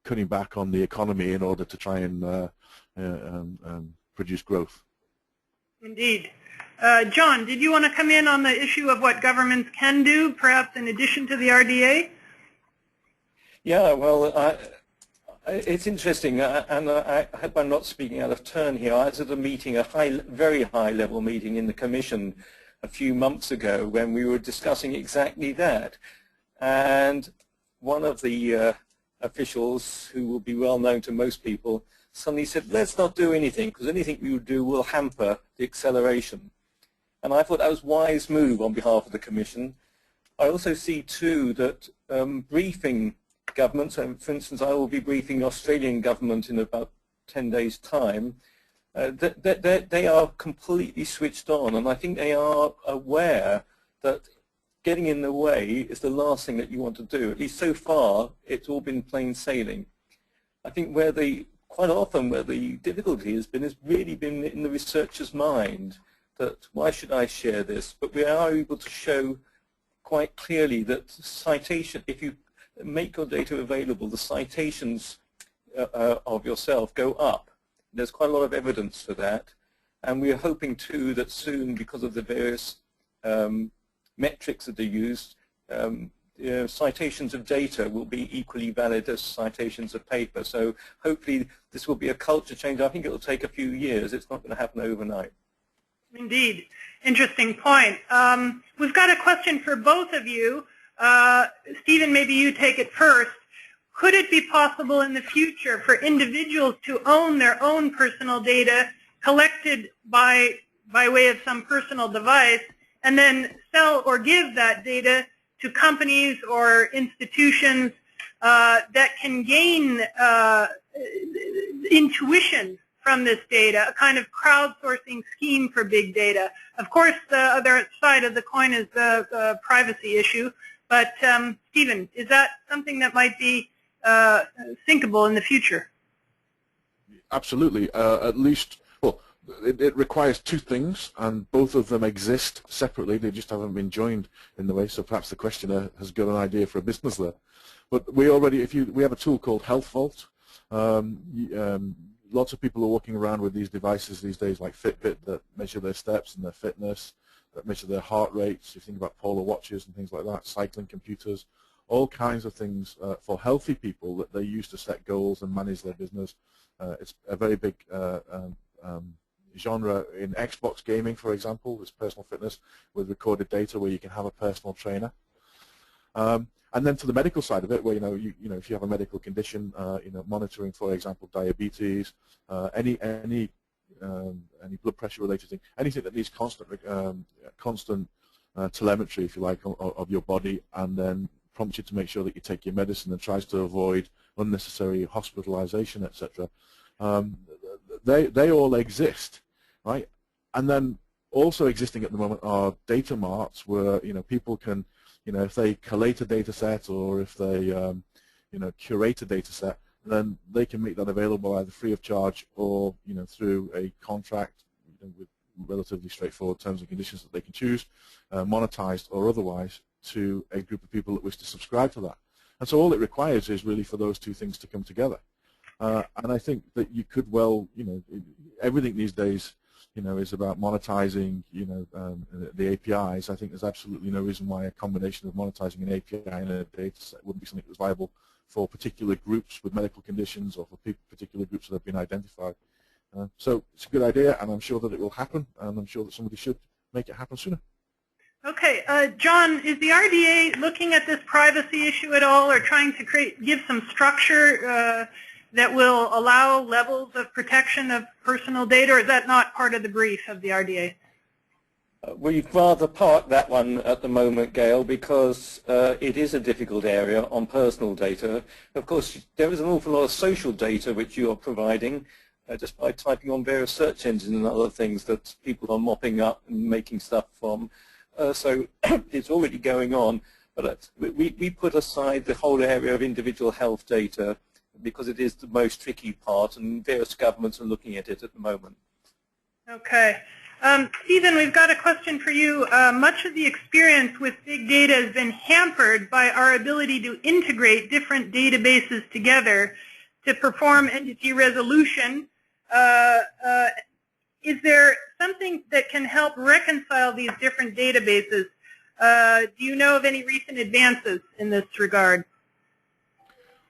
cutting back on the economy in order to try and produce growth. Indeed. John, did you want to come in on the issue of what governments can do, perhaps in addition to the RDA? Yeah, well, it's interesting, and I hope I'm not speaking out of turn here. I was at a meeting, a very high-level meeting in the Commission a few months ago when we were discussing exactly that. And one of the officials, who will be well known to most people, suddenly said, let's not do anything, because anything we would do will hamper the acceleration. And I thought that was a wise move on behalf of the Commission. I also see, too, that briefing governments, and for instance, I will be briefing the Australian government in about 10 days' time, they are completely switched on, and I think they are aware that getting in the way is the last thing that you want to do. At least so far, it's all been plain sailing. I think quite often where the difficulty has really been in the researcher's mind, that why should I share this? But we are able to show quite clearly that citation, if you make your data available, the citations of yourself go up. There's quite a lot of evidence for that. And we're hoping too that soon, because of the various metrics that are used, citations of data will be equally valid as citations of paper. So hopefully this will be a culture change. I think it will take a few years. It's not going to happen overnight. Indeed. Interesting point. We've got a question for both of you. Stephen, maybe you take it first. Could it be possible in the future for individuals to own their own personal data collected by way of some personal device and then sell or give that data to companies or institutions that can gain intuition from this data, a kind of crowdsourcing scheme for big data? Of course, the other side of the coin is the privacy issue, but Stephen, is that something that might be thinkable in the future? Absolutely. At least, well, it requires two things, and both of them exist separately. They just haven't been joined in the way. So perhaps the questioner has got an idea for a business there. But we already, we have a tool called Health Vault. Lots of people are walking around with these devices these days, like Fitbit, that measure their steps and their fitness, that measure their heart rates. You think about polar watches and things like that, cycling computers. All kinds of things for healthy people that they use to set goals and manage their business. It's a very big genre in Xbox gaming, for example. There's personal fitness with recorded data where you can have a personal trainer. And then to the medical side of it, where if you have a medical condition, monitoring, for example, diabetes, any blood pressure related thing, anything that needs constant telemetry, if you like, of your body, and then prompts you to make sure that you take your medicine and tries to avoid unnecessary hospitalization, etc. They all exist, right? And then also existing at the moment are data marts where people can, if they collate a data set or if they curate a data set, then they can make that available either free of charge or through a contract with relatively straightforward terms and conditions that they can choose, monetized or otherwise, to a group of people that wish to subscribe to that. And so all it requires is really for those two things to come together. And I think that you could everything these days, is about monetizing, the APIs. I think there's absolutely no reason why a combination of monetizing an API and a data set wouldn't be something that's viable for particular groups with medical conditions or for particular groups that have been identified. So it's a good idea, and I'm sure that it will happen, and I'm sure that somebody should make it happen sooner. Okay, John, is the RDA looking at this privacy issue at all, or trying to give some structure that will allow levels of protection of personal data, or is that not part of the brief of the RDA? We'd rather park that one at the moment, Gail, because it is a difficult area on personal data. Of course, there is an awful lot of social data which you are providing just by typing on various search engines and other things that people are mopping up and making stuff from. So it's already going on, but we put aside the whole area of individual health data because it is the most tricky part, and various governments are looking at it at the moment. Okay. Stephen, we've got a question for you. Much of the experience with big data has been hampered by our ability to integrate different databases together to perform entity resolution. Is there something that can help reconcile these different databases? Do you know of any recent advances in this regard?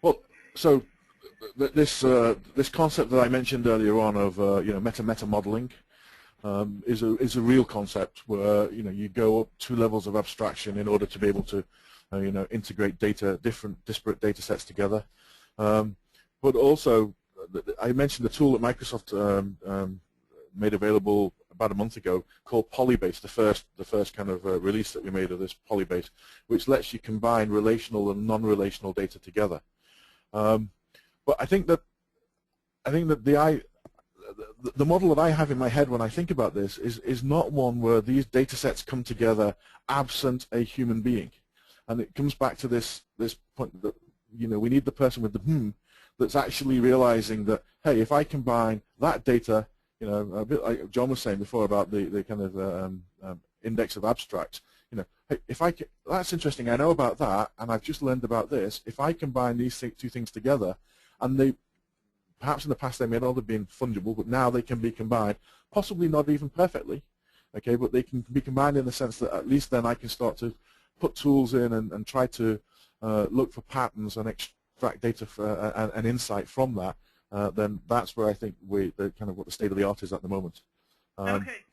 Well, so this concept that I mentioned earlier on of meta modeling is a real concept where you go up 2 levels of abstraction in order to be able to integrate different disparate data sets together. But also, I mentioned a tool that Microsoft made available about a month ago called Polybase, the first kind of release that we made of this Polybase, which lets you combine relational and non-relational data together. But I think that the model that I have in my head when I think about this is not one where these data sets come together absent a human being, and it comes back to this point that we need the person with the that's actually realizing that, hey, if I combine that data, a bit like John was saying before about the kind of index of abstracts, hey, that's interesting, I know about that, and I've just learned about this. If I combine these 2 things together, and perhaps in the past they may not have been fungible, but now they can be combined, possibly not even perfectly, okay, but they can be combined in the sense that at least then I can start to put tools in and try to look for patterns and extract data and insight from that. Then that's where I think kind of what the state of the art is at the moment. Okay.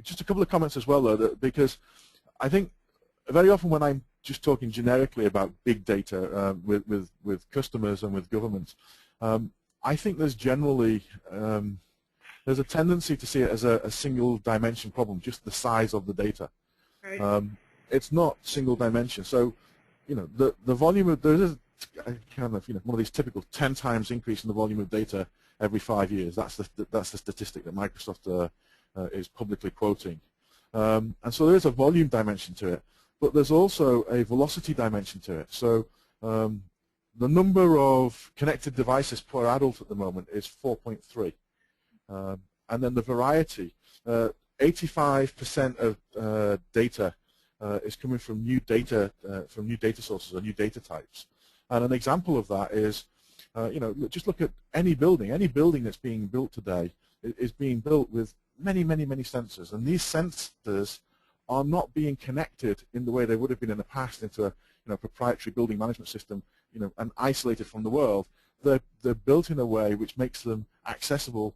Just a couple of comments as well, though, because I think very often when I'm just talking generically about big data with customers and with governments, I think there's generally there's a tendency to see it as a single dimension problem, just the size of the data. Right. It's not single dimension. So, the volume of there is kind of one of these typical 10 times increase in the volume of data every 5 years. That's the statistic that Microsoft is publicly quoting. And so there is a volume dimension to it, but there's also a velocity dimension to it. So the number of connected devices per adult at the moment is 4.3, and then the variety, 85% of data is coming from new data sources or new data types. And an example of that is, just look at any building. Any building that's being built today is being built with many, many, many sensors, and these sensors are not being connected in the way they would have been in the past into a proprietary building management system, and isolated from the world. They're built in a way which makes them accessible,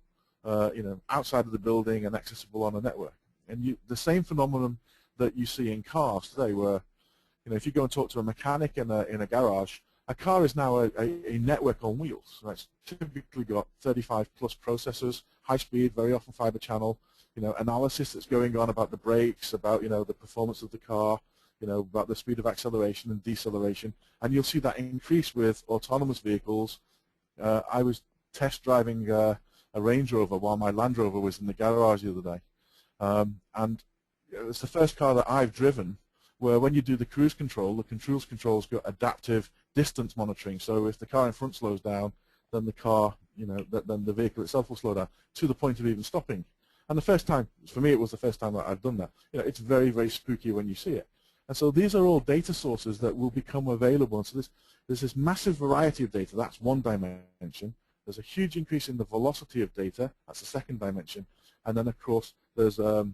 outside of the building and accessible on a network. And the same phenomenon that you see in cars today, where if you go and talk to a mechanic in a garage, a car is now a network on wheels. So it's typically got 35 plus processors, high speed, very often fiber channel, analysis that's going on about the brakes, about the performance of the car, about the speed of acceleration and deceleration, and you'll see that increase with autonomous vehicles. I was test driving a Range Rover while my Land Rover was in the garage the other day, and it's the first car that I've driven where when you do the cruise control, the cruise control's got adaptive distance monitoring. So if the car in front slows down, then the car, then the vehicle itself will slow down to the point of even stopping. And the first time, for me, it was the first time that I've done that. It's very, very spooky when you see it. And so these are all data sources that will become available. And so there's this massive variety of data. That's one dimension. There's a huge increase in the velocity of data. That's the second dimension. And then, of course, there's an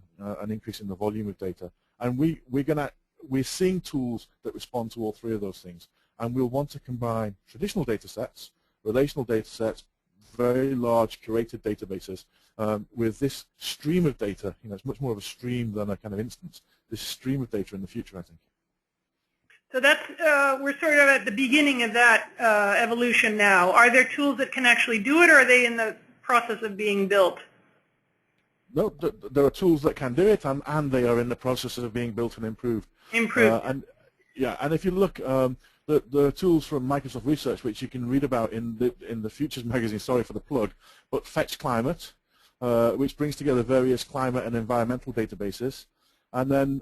increase in the volume of data. And we're seeing tools that respond to all 3 of those things. And we'll want to combine traditional data sets, relational data sets, very large curated databases, with this stream of data. It's much more of a stream than a kind of instance. This stream of data in the future, I think. So that's we're sort of at the beginning of that evolution now. Are there tools that can actually do it, or are they in the process of being built? No, there are tools that can do it, and they are in the process of being built and improved. And if you look, the tools from Microsoft Research, which you can read about in the Futures magazine. Sorry for the plug, but Fetch Climate, which brings together various climate and environmental databases, and then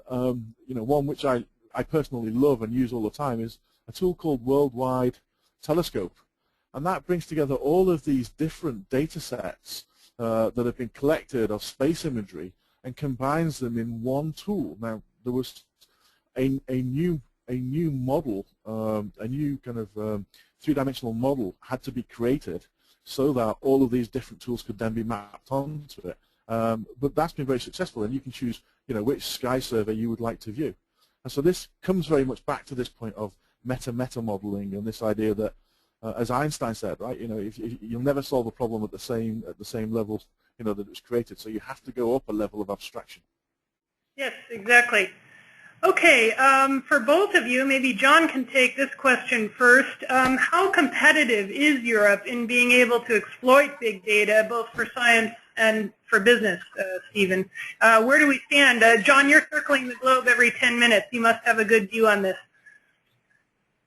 one which I personally love and use all the time is a tool called Worldwide Telescope, and that brings together all of these different data sets that have been collected of space imagery and combines them in one tool. Now, there was a new model, a new kind of three-dimensional model had to be created so that all of these different tools could then be mapped onto it. But that's been very successful, and you can choose, which sky survey you would like to view. And so this comes very much back to this point of meta modeling and this idea that, as Einstein said, right, you'll never solve a problem at the same level, that it was created. So you have to go up a level of abstraction. Yes, exactly. Okay, for both of you, maybe John can take this question first. How competitive is Europe in being able to exploit big data, both for science and for business, Stephen? Where do we stand? John, you're circling the globe every 10 minutes. You must have a good view on this.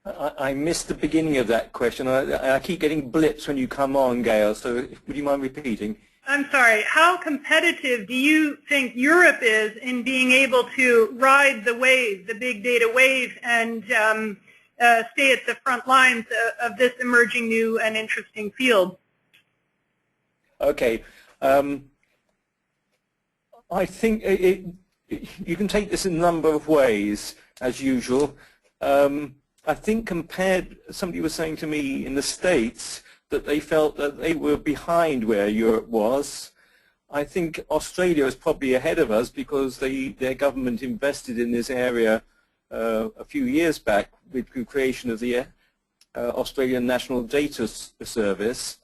I missed the beginning of that question. I keep getting blips when you come on, Gail, so would you mind repeating? I'm sorry. How competitive do you think Europe is in being able to ride the wave, the big data wave, and stay at the front lines of this emerging new and interesting field? Okay. I think you can take this in a number of ways, as usual. I think somebody was saying to me in the States that they felt that they were behind where Europe was. I think Australia is probably ahead of us because their government invested in this area a few years back with the creation of the Australian National Data Service.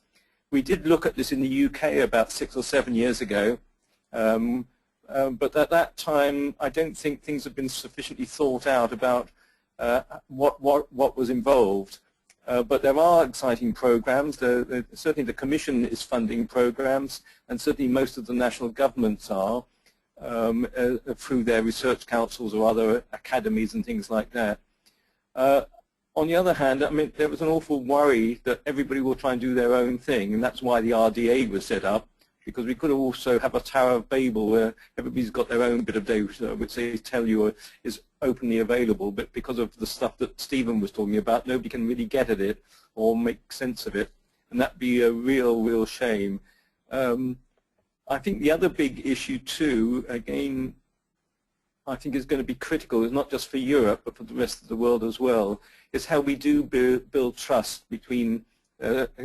We did look at this in the UK about 6 or 7 years ago, but at that time I don't think things have been sufficiently thought out about what was involved. But there are exciting programs. Certainly the Commission is funding programs, and certainly most of the national governments are through their research councils or other academies and things like that. On the other hand, I mean, there was an awful worry that everybody will try and do their own thing, and that's why the RDA was set up, because we could also have a Tower of Babel where everybody's got their own bit of data, which they tell you is openly available, but because of the stuff that Stephen was talking about, nobody can really get at it or make sense of it, and that'd be a real shame. I think the other big issue too, again, I think is going to be critical, is not just for Europe, but for the rest of the world as well, is how we do build trust between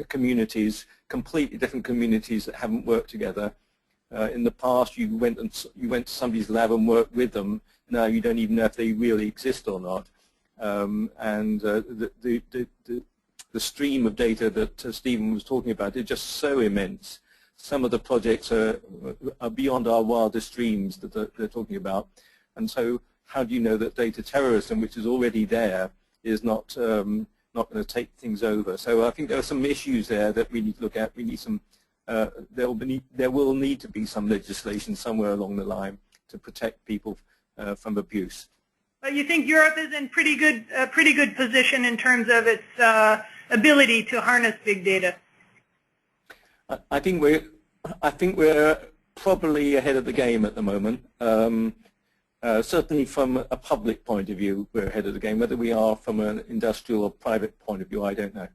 communities, completely different communities that haven't worked together. In the past, you went to somebody's lab and worked with them. Now you don't even know if they really exist or not. The stream of data that Stephen was talking about is just so immense. Some of the projects are beyond our wildest dreams that they're talking about. And so how do you know that data terrorism, which is already there, is not going to take things over? So I think there are some issues there that we need to look at. We need some. There will need to be some legislation somewhere along the line to protect people from abuse. But you think Europe is in pretty good position in terms of its ability to harness big data? I think we're probably ahead of the game at the moment. Certainly from a public point of view, we're ahead of the game. Whether we are from an industrial or private point of view, I don't know.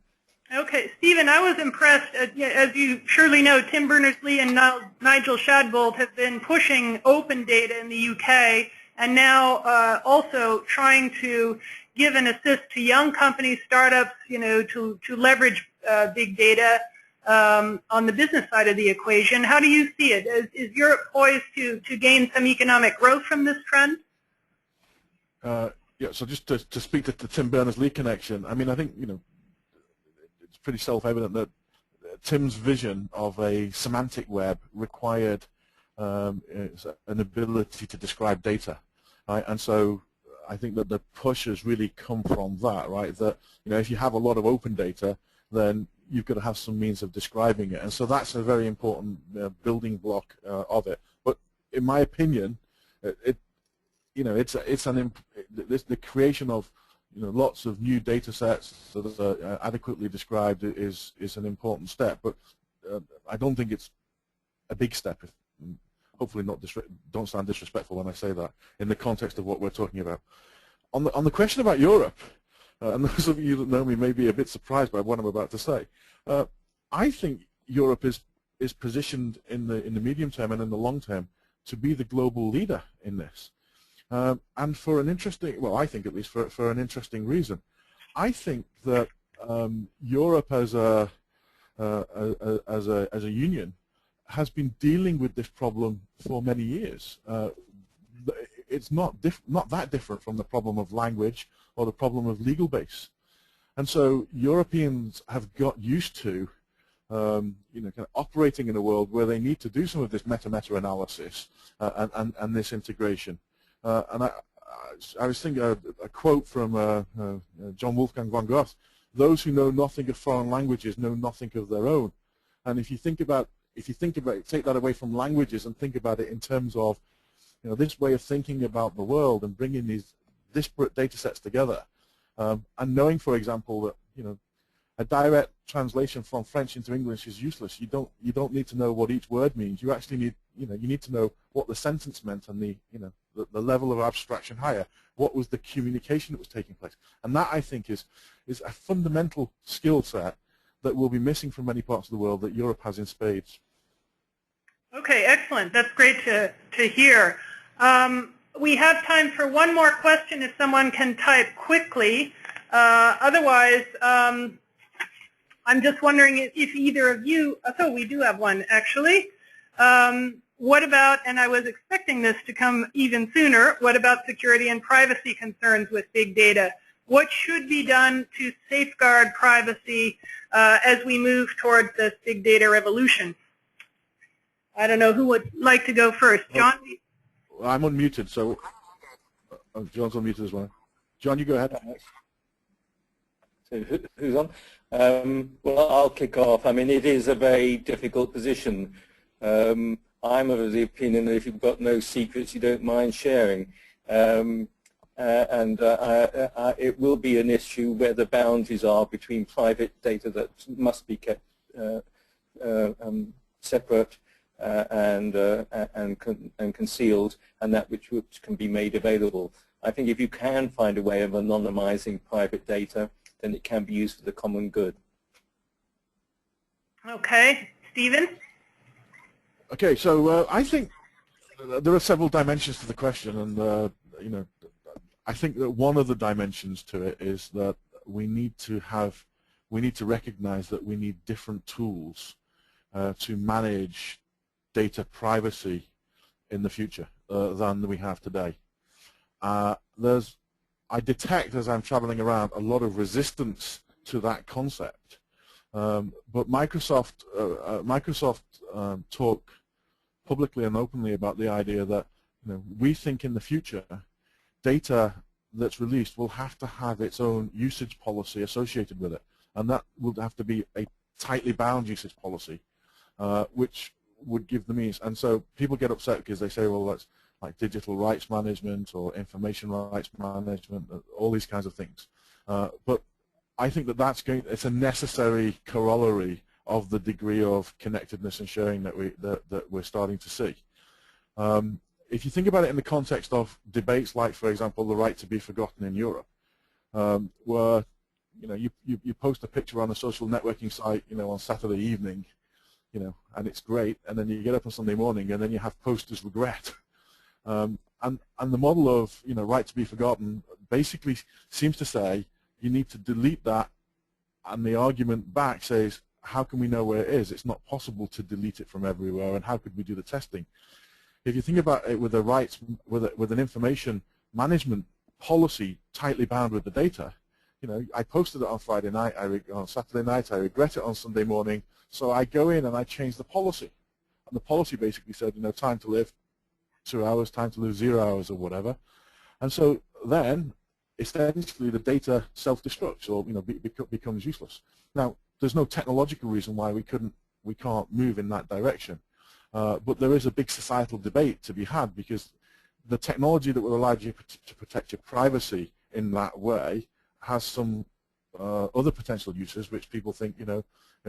Okay, Stephen, I was impressed. As you surely know, Tim Berners-Lee and Nigel Shadbolt have been pushing open data in the UK, and now also trying to give an assist to young companies, startups, to leverage big data on the business side of the equation. How do you see it? Is Europe poised to gain some economic growth from this trend? Yeah, so just to speak to the Tim Berners-Lee connection, I mean, I think, it's pretty self-evident that Tim's vision of a semantic web required an ability to describe data, right? And so I think that the push has really come from that, right? That, if you have a lot of open data, then you've got to have some means of describing it. And so that's a very important building block of it. But in my opinion, the creation of lots of new data sets that are adequately described is an important step. But I don't think it's a big step. Hopefully don't sound disrespectful when I say that in the context of what we're talking about. On the question about Europe, and those of you that know me may be a bit surprised by what I'm about to say. I think Europe is positioned in the medium term and in the long term to be the global leader in this. And for an interesting, well, I think at least for an interesting reason. I think that Europe as a union has been dealing with this problem for many years. It's not that different from the problem of language or the problem of legal base. And so Europeans have got used to kind of operating in a world where they need to do some of this meta-meta analysis and this integration. And I was thinking a quote from John Wolfgang von Goethe: "Those who know nothing of foreign languages know nothing of their own." And if you think about it, take that away from languages and think about it in terms of this way of thinking about the world and bringing these disparate data sets together, and knowing, for example, that a direct translation from French into English is useless. You don't need to know what each word means. You actually need you need to know what the sentence meant and the level of abstraction higher. What was the communication that was taking place? And that, I think, is a fundamental skill set that will be missing from many parts of the world that Europe has in spades. Okay, excellent. That's great to hear. We have time for one more question if someone can type quickly. Otherwise, I'm just wondering if either of you, so we do have one actually. What about, and I was expecting this to come even sooner, what about security and privacy concerns with big data? What should be done to safeguard privacy as we move towards this big data revolution? I don't know who would like to go first. John? I'm unmuted, so John's unmuted as well. John, you go ahead. So who's on? Well, I'll kick off. I mean, it is a very difficult position. I'm of the opinion that if you've got no secrets, you don't mind sharing. It will be an issue where the boundaries are between private data that must be kept separate and concealed, and that which can be made available. I think if you can find a way of anonymizing private data, then it can be used for the common good. Okay, Stephen? Okay, so I think there are several dimensions to the question, and I think that one of the dimensions to it is that we need to recognize that we need different tools to manage data privacy in the future than we have today. I detect, as I'm traveling around, a lot of resistance to that concept. But Microsoft talk publicly and openly about the idea that we think in the future data that's released will have to have its own usage policy associated with it, and that would have to be a tightly bound usage policy, which would give the means. And so people get upset because they say, well, that's like digital rights management or information rights management, all these kinds of things. But I think that it's a necessary corollary of the degree of connectedness and sharing that we're starting to see. If you think about it in the context of debates like, for example, the right to be forgotten in Europe, where you post a picture on a social networking site, on Saturday evening, and it's great, and then you get up on Sunday morning, and then you have posters regret. And the model of right to be forgotten basically seems to say you need to delete that, and the argument back says, how can we know where it is? It's not possible to delete it from everywhere, and how could we do the testing? If you think about it with with an information management policy tightly bound with the data, I posted it on Friday night, on Saturday night, I regret it on Sunday morning, so I go in and I change the policy. And the policy basically said, time to live 2 hours, time to live 0 hours or whatever. And so then, essentially, the data self-destructs or becomes useless. Now, there's no technological reason why we can't move in that direction. But there is a big societal debate to be had, because the technology that will allow you to protect your privacy in that way has some other potential uses which people think,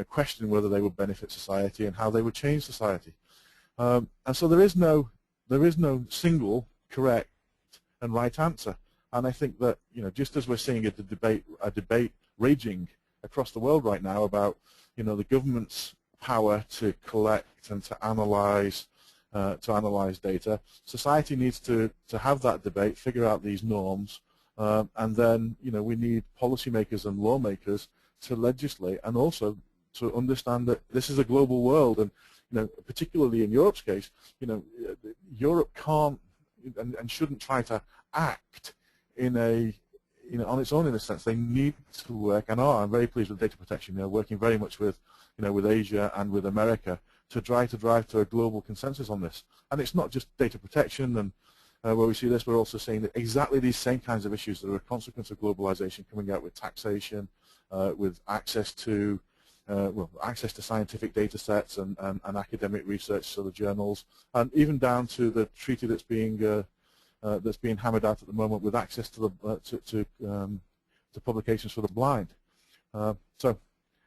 question whether they would benefit society and how they would change society. And so there is no single correct and right answer. And I think that just as we're seeing a debate raging across the world right now about the government's power to collect and to analyze to analyze data. Society needs to have that debate, figure out these norms, and then we need policymakers and lawmakers to legislate, and also to understand that this is a global world, and particularly in Europe's case, Europe can't and shouldn't try to act in a on its own in a sense. They need to work, and I'm very pleased with data protection. Working very much with with Asia and with America to try to drive to a global consensus on this. And it's not just data protection, and where we see this, we're also seeing that exactly these same kinds of issues that are a consequence of globalization coming out with taxation, with access to access to scientific data sets and academic research, so the journals, and even down to the treaty that's being hammered out at the moment with access to the to publications for the blind. So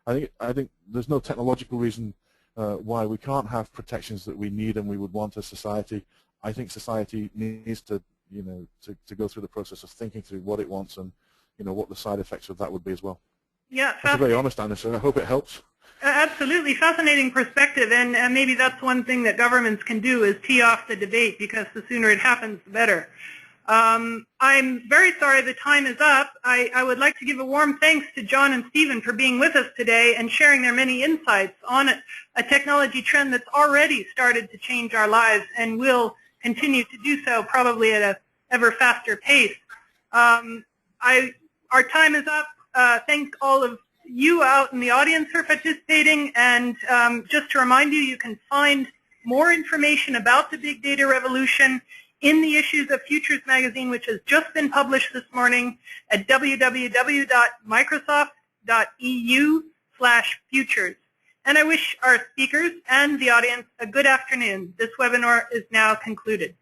I think there's no technological reason why we can't have protections that we need and we would want as society. I think society needs to to go through the process of thinking through what it wants and what the side effects of that would be as well. Yeah, that's a very honest answer. I hope it helps. Absolutely, fascinating perspective, and maybe that's one thing that governments can do is tee off the debate, because the sooner it happens, the better. I'm very sorry the time is up. I would like to give a warm thanks to John and Stephen for being with us today and sharing their many insights on a technology trend that's already started to change our lives and will continue to do so, probably at an ever faster pace. Our time is up. Thank all of you out in the audience for participating, and just to remind you, you can find more information about the big data revolution in the issues of Futures magazine, which has just been published this morning at www.microsoft.eu/futures. And I wish our speakers and the audience a good afternoon. This webinar is now concluded.